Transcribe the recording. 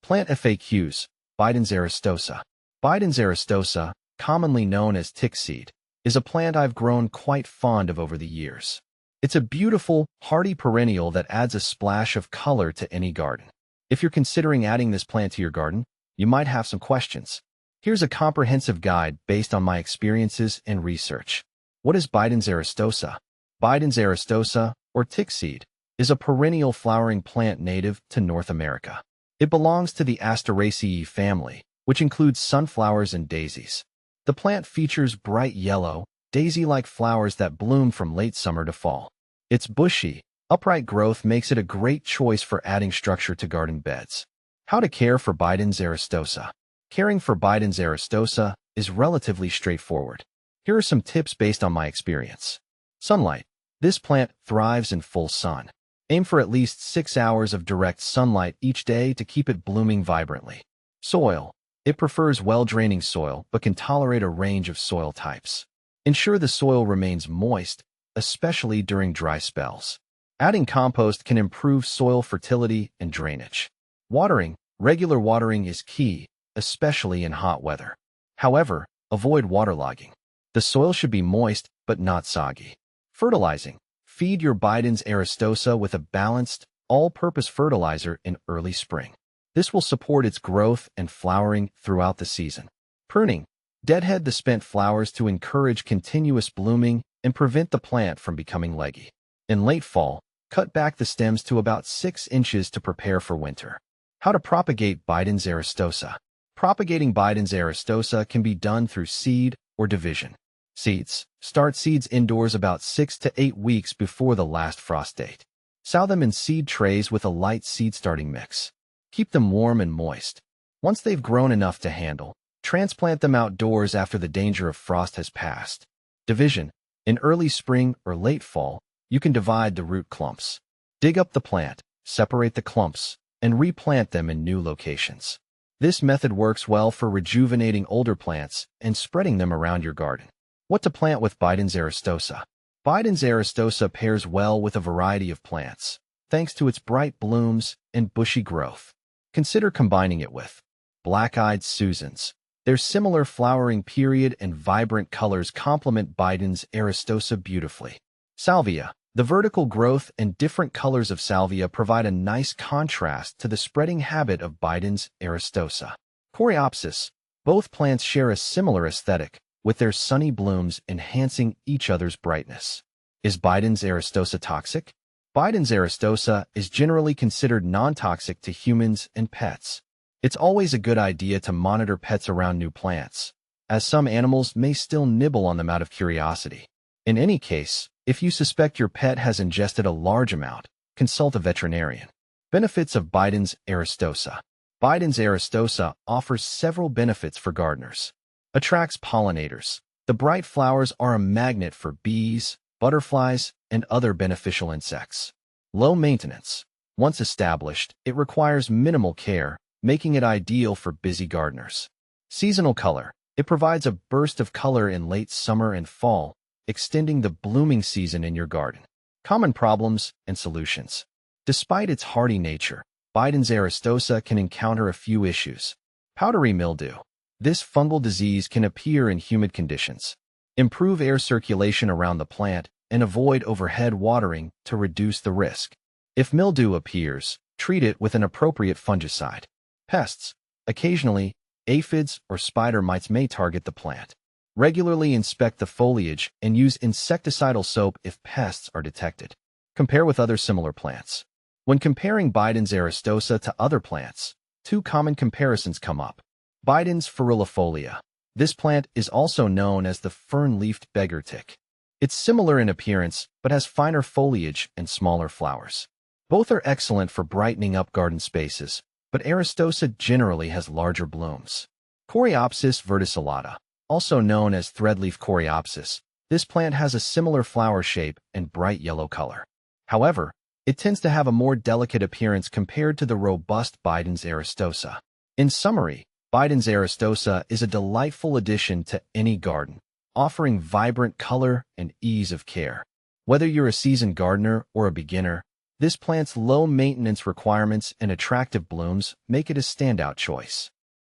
Plant FAQs, Biden's Aristosa. Biden's Aristosa, commonly known as tick seed, is a plant I've grown quite fond of over the years. It's a beautiful, hardy perennial that adds a splash of color to any garden. If you're considering adding this plant to your garden, you might have some questions. Here's a comprehensive guide based on my experiences and research. What is Biden's Aristosa? Biden's Aristosa, or tick seed, is a perennial flowering plant native to North America. It belongs to the Asteraceae family, which includes sunflowers and daisies. The plant features bright yellow, daisy-like flowers that bloom from late summer to fall. Its bushy, upright growth makes it a great choice for adding structure to garden beds. How to care for Biden's Aristosa. Caring for Biden's Aristosa is relatively straightforward. Here are some tips based on my experience. Sunlight. This plant thrives in full sun. Aim for at least 6 hours of direct sunlight each day to keep it blooming vibrantly. Soil. It prefers well-draining soil but can tolerate a range of soil types. Ensure the soil remains moist, especially during dry spells. Adding compost can improve soil fertility and drainage. Watering. Regular watering is key, especially in hot weather. However, avoid waterlogging. The soil should be moist but not soggy. Fertilizing. Feed your Biden's Aristosa with a balanced, all-purpose fertilizer in early spring. This will support its growth and flowering throughout the season. Pruning. Deadhead the spent flowers to encourage continuous blooming and prevent the plant from becoming leggy. In late fall, cut back the stems to about 6 inches to prepare for winter. How to propagate Biden's Aristosa. Propagating Biden's Aristosa can be done through seed or division. Seeds. Start seeds indoors about 6 to 8 weeks before the last frost date. Sow them in seed trays with a light seed starting mix. Keep them warm and moist. Once they've grown enough to handle, transplant them outdoors after the danger of frost has passed. Division. In early spring or late fall, you can divide the root clumps. Dig up the plant, separate the clumps, and replant them in new locations. This method works well for rejuvenating older plants and spreading them around your garden. What to plant with Biden's Aristosa. Biden's Aristosa pairs well with a variety of plants, thanks to its bright blooms and bushy growth. Consider combining it with black-eyed Susans. Their similar flowering period and vibrant colors complement Biden's Aristosa beautifully. Salvia. The vertical growth and different colors of salvia provide a nice contrast to the spreading habit of Biden's Aristosa. Coreopsis. Both plants share a similar aesthetic, with their sunny blooms enhancing each other's brightness. Is Biden's Aristosa toxic? Biden's Aristosa is generally considered non-toxic to humans and pets. It's always a good idea to monitor pets around new plants, as some animals may still nibble on them out of curiosity. In any case, if you suspect your pet has ingested a large amount, consult a veterinarian. Benefits of Biden's Aristosa. Biden's Aristosa offers several benefits for gardeners. Attracts pollinators. The bright flowers are a magnet for bees, butterflies, and other beneficial insects. Low maintenance. Once established, it requires minimal care, making it ideal for busy gardeners. Seasonal color. It provides a burst of color in late summer and fall, extending the blooming season in your garden. Common problems and solutions. Despite its hardy nature, Biden's Aristosa can encounter a few issues. Powdery mildew. This fungal disease can appear in humid conditions. Improve air circulation around the plant and avoid overhead watering to reduce the risk. If mildew appears, treat it with an appropriate fungicide. Pests. Occasionally, aphids or spider mites may target the plant. Regularly inspect the foliage and use insecticidal soap if pests are detected. Compare with other similar plants. When comparing Biden's Aristosa to other plants, 2 common comparisons come up. Biden's ferrulifolia. This plant is also known as the fern-leafed beggar tick. It's similar in appearance, but has finer foliage and smaller flowers. Both are excellent for brightening up garden spaces, but Aristosa generally has larger blooms. Coreopsis verticillata. Also known as threadleaf coreopsis, this plant has a similar flower shape and bright yellow color. However, it tends to have a more delicate appearance compared to the robust Biden's Aristosa. In summary, Biden's Aristosa is a delightful addition to any garden, offering vibrant color and ease of care. Whether you're a seasoned gardener or a beginner, This plant's low maintenance requirements and attractive blooms make it a standout choice.